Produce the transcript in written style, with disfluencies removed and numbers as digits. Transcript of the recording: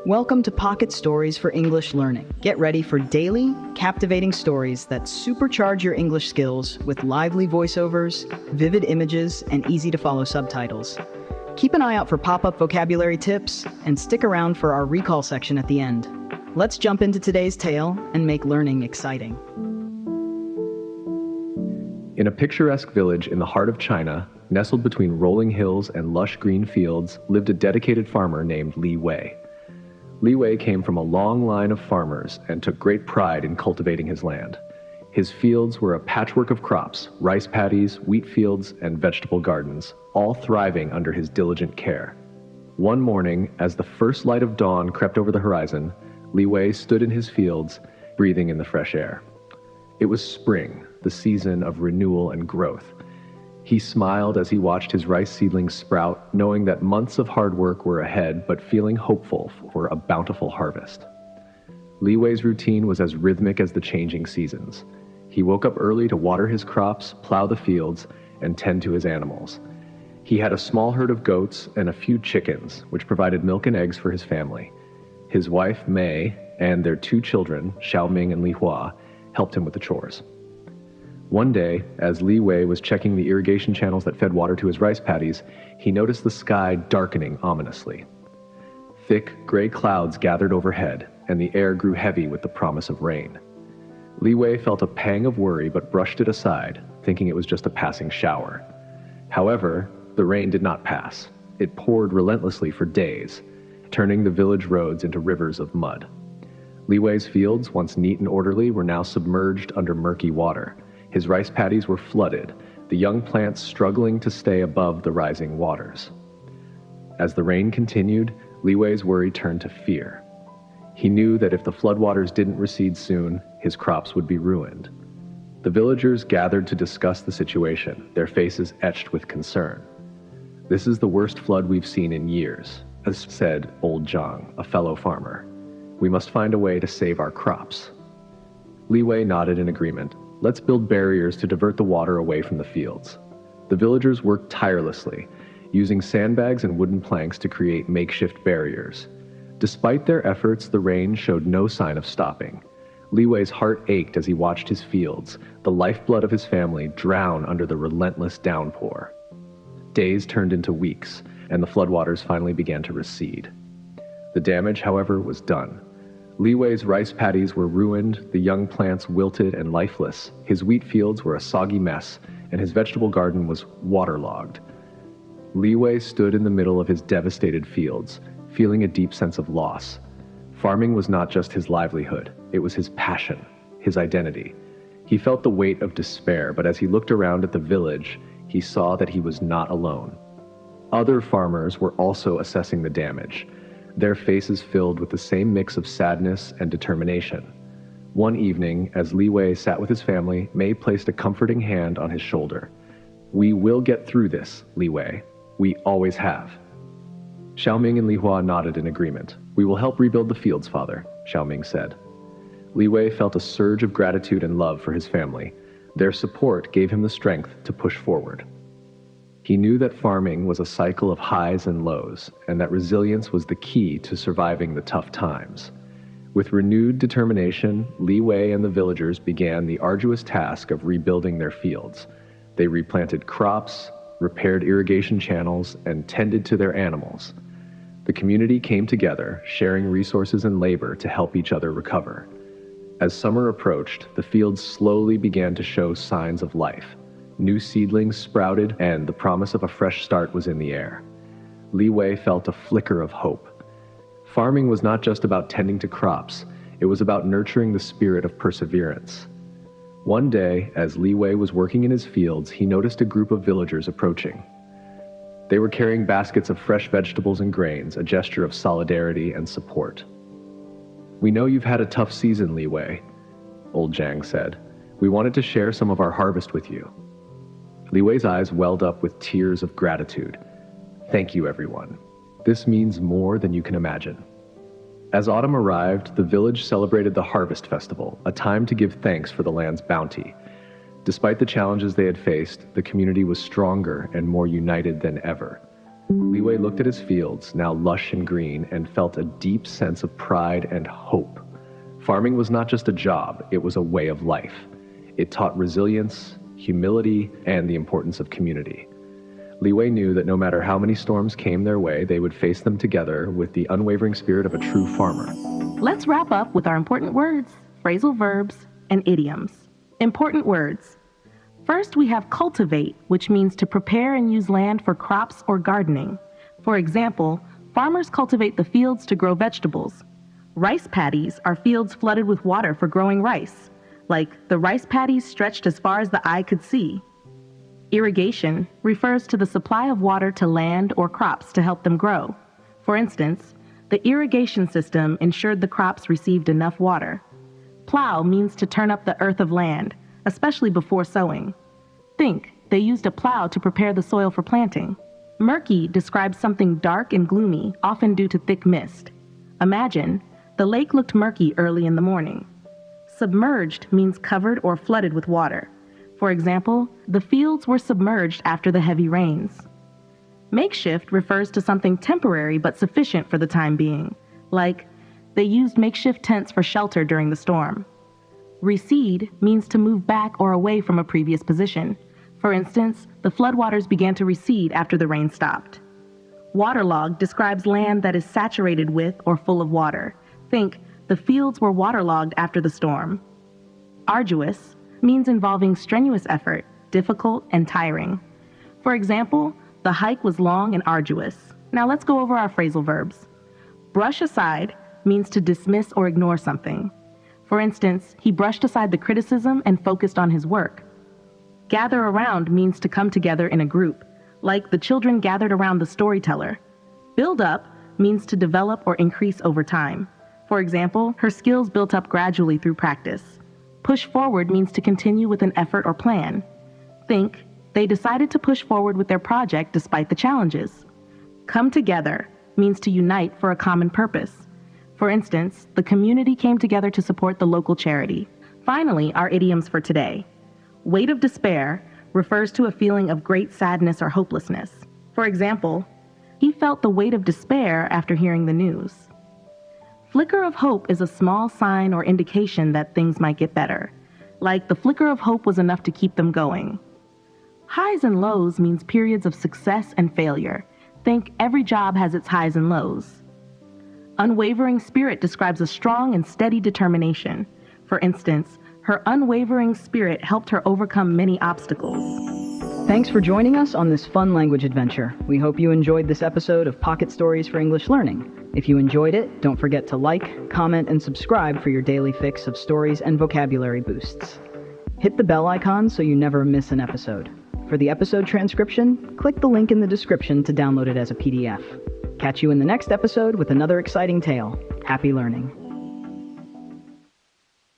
Welcome to Pocket Stories for English Learning. Get ready for daily, captivating stories that supercharge your English skills with lively voiceovers, vivid images, and easy-to-follow subtitles. Keep an eye out for pop-up vocabulary tips and stick around for our recall section at the end. Let's jump into today's tale and make learning exciting. In a picturesque village in the heart of China, nestled between rolling hills and lush green fields, lived a dedicated farmer named Li Wei. Li Wei came from a long line of farmers and took great pride in cultivating his land. His fields were a patchwork of crops, rice paddies, wheat fields, and vegetable gardens, all thriving under his diligent care. One morning, as the first light of dawn crept over the horizon, Li Wei stood in his fields, breathing in the fresh air. It was spring, the season of renewal and growth. He smiled as he watched his rice seedlings sprout, knowing that months of hard work were ahead, but feeling hopeful for a bountiful harvest. Li Wei's routine was as rhythmic as the changing seasons. He woke up early to water his crops, plow the fields, and tend to his animals. He had a small herd of goats and a few chickens, which provided milk and eggs for his family. His wife, Mei, and their two children, Xiaoming and Li Hua, helped him with the chores. One day, as Li Wei was checking the irrigation channels that fed water to his rice paddies, he noticed the sky darkening ominously. Thick, gray clouds gathered overhead, and the air grew heavy with the promise of rain. Li Wei felt a pang of worry but brushed it aside, thinking it was just a passing shower. However, the rain did not pass. It poured relentlessly for days, turning the village roads into rivers of mud. Li Wei's fields, once neat and orderly, were now submerged under murky water. His rice paddies were flooded, the young plants struggling to stay above the rising waters. As the rain continued, Li Wei's worry turned to fear. He knew that if the floodwaters didn't recede soon, his crops would be ruined. The villagers gathered to discuss the situation, their faces etched with concern. "This is the worst flood we've seen in years," said old Zhang, a fellow farmer. "We must find a way to save our crops." Li Wei nodded in agreement. "Let's build barriers to divert the water away from the fields." The villagers worked tirelessly, using sandbags and wooden planks to create makeshift barriers. Despite their efforts, the rain showed no sign of stopping. Li Wei's heart ached as he watched his fields, the lifeblood of his family, drown under the relentless downpour. Days turned into weeks, and the floodwaters finally began to recede. The damage, however, was done. Li Wei's rice paddies were ruined, the young plants wilted and lifeless, his wheat fields were a soggy mess, and his vegetable garden was waterlogged. Li Wei stood in the middle of his devastated fields, feeling a deep sense of loss. Farming was not just his livelihood, it was his passion, his identity. He felt the weight of despair, but as he looked around at the village, he saw that he was not alone. Other farmers were also assessing the damage, their faces filled with the same mix of sadness and determination. One evening, as Li Wei sat with his family, Mei placed a comforting hand on his shoulder. "We will get through this, Li Wei. We always have." Xiaoming and Li Hua nodded in agreement. "We will help rebuild the fields, Father," Xiaoming said. Li Wei felt a surge of gratitude and love for his family. Their support gave him the strength to push forward. He knew that farming was a cycle of highs and lows, and that resilience was the key to surviving the tough times. With renewed determination, Li Wei and the villagers began the arduous task of rebuilding their fields. They replanted crops, repaired irrigation channels, and tended to their animals. The community came together, sharing resources and labor to help each other recover. As summer approached, the fields slowly began to show signs of life. New seedlings sprouted, and the promise of a fresh start was in the air. Li Wei felt a flicker of hope. Farming was not just about tending to crops, it was about nurturing the spirit of perseverance. One day, as Li Wei was working in his fields, he noticed a group of villagers approaching. They were carrying baskets of fresh vegetables and grains, a gesture of solidarity and support. "We know you've had a tough season, Li Wei," old Zhang said. "We wanted to share some of our harvest with you." Li Wei's eyes welled up with tears of gratitude. "Thank you, everyone. This means more than you can imagine." As autumn arrived, the village celebrated the Harvest Festival, a time to give thanks for the land's bounty. Despite the challenges they had faced, the community was stronger and more united than ever. Li Wei looked at his fields, now lush and green, and felt a deep sense of pride and hope. Farming was not just a job, it was a way of life. It taught resilience, humility, and the importance of community. Li Wei knew that no matter how many storms came their way, they would face them together with the unwavering spirit of a true farmer. Let's wrap up with our important words, phrasal verbs, and idioms. Important words. First, we have cultivate, which means to prepare and use land for crops or gardening. For example, farmers cultivate the fields to grow vegetables. Rice paddies are fields flooded with water for growing rice, like the rice paddies stretched as far as the eye could see. Irrigation refers to the supply of water to land or crops to help them grow. For instance, the irrigation system ensured the crops received enough water. Plow means to turn up the earth of land, especially before sowing. Think, they used a plow to prepare the soil for planting. Murky describes something dark and gloomy, often due to thick mist. Imagine, the lake looked murky early in the morning. Submerged means covered or flooded with water. For example, the fields were submerged after the heavy rains. Makeshift refers to something temporary but sufficient for the time being, like they used makeshift tents for shelter during the storm. Recede means to move back or away from a previous position. For instance, the floodwaters began to recede after the rain stopped. Waterlogged describes land that is saturated with or full of water. Think, the fields were waterlogged after the storm. Arduous means involving strenuous effort, difficult and tiring. For example, the hike was long and arduous. Now let's go over our phrasal verbs. Brush aside means to dismiss or ignore something. For instance, he brushed aside the criticism and focused on his work. Gather around means to come together in a group, like the children gathered around the storyteller. Build up means to develop or increase over time. For example, her skills built up gradually through practice. Push forward means to continue with an effort or plan. Think, they decided to push forward with their project despite the challenges. Come together means to unite for a common purpose. For instance, the community came together to support the local charity. Finally, our idioms for today. Weight of despair refers to a feeling of great sadness or hopelessness. For example, he felt the weight of despair after hearing the news. Flicker of hope is a small sign or indication that things might get better, like the flicker of hope was enough to keep them going. Highs and lows means periods of success and failure. Think every job has its highs and lows. Unwavering spirit describes a strong and steady determination. For instance, her unwavering spirit helped her overcome many obstacles. Thanks for joining us on this fun language adventure. We hope you enjoyed this episode of Pocket Stories for English Learning. If you enjoyed it, don't forget to like, comment, and subscribe for your daily fix of stories and vocabulary boosts. Hit the bell icon so you never miss an episode. For the episode transcription, click the link in the description to download it as a PDF. Catch you in the next episode with another exciting tale. Happy learning.